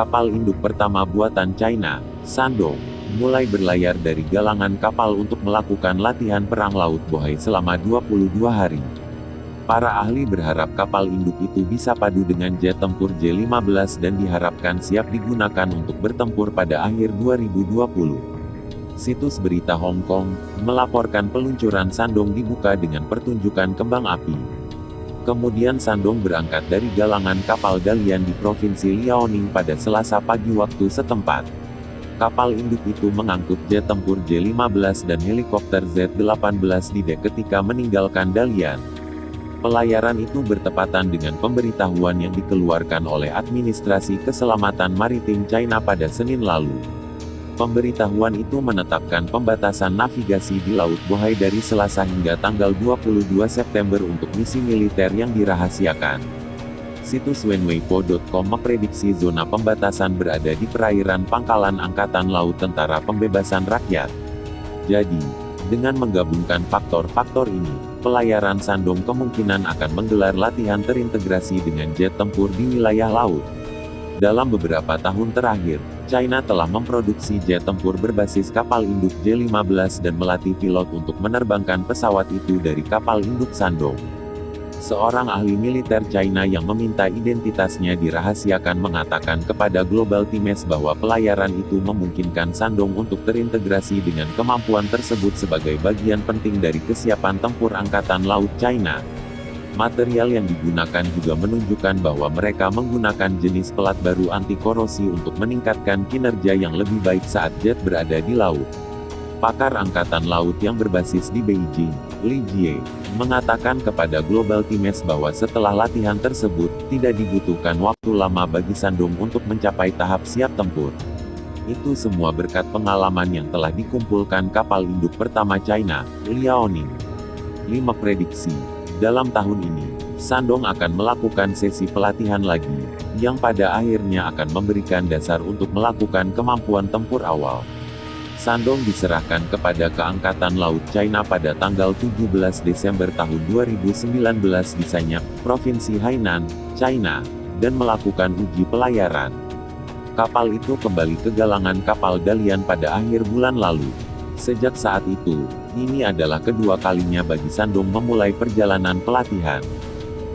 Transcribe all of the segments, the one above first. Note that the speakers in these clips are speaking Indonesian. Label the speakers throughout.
Speaker 1: kapal induk pertama buatan China, Shandong, mulai berlayar dari galangan kapal untuk melakukan latihan perang laut Bohai selama 22 hari. Para ahli berharap kapal induk itu bisa padu dengan jet tempur J-15 dan diharapkan siap digunakan untuk bertempur pada akhir 2020. Situs berita Hong Kong melaporkan peluncuran Shandong dibuka dengan pertunjukan kembang api. Kemudian Shandong berangkat dari galangan kapal Dalian di Provinsi Liaoning pada Selasa pagi waktu setempat. Kapal induk itu mengangkut jet tempur J-15 dan helikopter Z-18 di dek ketika meninggalkan Dalian. Pelayaran itu bertepatan dengan pemberitahuan yang dikeluarkan oleh Administrasi Keselamatan Maritim China pada Senin lalu. Pemberitahuan itu menetapkan pembatasan navigasi di Laut Bohai dari Selasa hingga tanggal 22 September untuk misi militer yang dirahasiakan. Situs wenweipo.com memprediksi zona pembatasan berada di perairan Pangkalan Angkatan Laut Tentara Pembebasan Rakyat. Jadi, dengan menggabungkan faktor-faktor ini, pelayaran Shandong kemungkinan akan menggelar latihan terintegrasi dengan jet tempur di wilayah laut. Dalam beberapa tahun terakhir, China telah memproduksi jet tempur berbasis kapal induk J-15 dan melatih pilot untuk menerbangkan pesawat itu dari kapal induk Shandong. Seorang ahli militer China yang meminta identitasnya dirahasiakan mengatakan kepada Global Times bahwa pelayaran itu memungkinkan Shandong untuk terintegrasi dengan kemampuan tersebut sebagai bagian penting dari kesiapan tempur Angkatan Laut China. Material yang digunakan juga menunjukkan bahwa mereka menggunakan jenis pelat baru anti korosi untuk meningkatkan kinerja yang lebih baik saat jet berada di laut. Pakar Angkatan Laut yang berbasis di Beijing, Li Jie, mengatakan kepada Global Times bahwa setelah latihan tersebut, tidak dibutuhkan waktu lama bagi Shandong untuk mencapai tahap siap tempur. Itu semua berkat pengalaman yang telah dikumpulkan kapal induk pertama China, Liaoning. 5 prediksi. Dalam tahun ini, Shandong akan melakukan sesi pelatihan lagi, yang pada akhirnya akan memberikan dasar untuk melakukan kemampuan tempur awal. Shandong diserahkan kepada Keangkatan Laut China pada tanggal 17 Desember tahun 2019 di Sanyap, Provinsi Hainan, China, dan melakukan uji pelayaran. Kapal itu kembali ke galangan kapal Dalian pada akhir bulan lalu. Sejak saat itu, ini adalah kedua kalinya bagi Shandong memulai perjalanan pelatihan.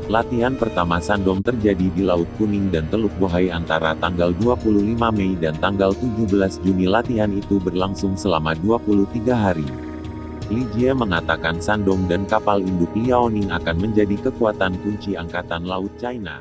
Speaker 1: Latihan pertama Shandong terjadi di Laut Kuning dan Teluk Bohai antara tanggal 25 Mei dan tanggal 17 Juni. Latihan itu berlangsung selama 23 hari. Li Jie mengatakan Shandong dan kapal induk Liaoning akan menjadi kekuatan kunci Angkatan Laut China.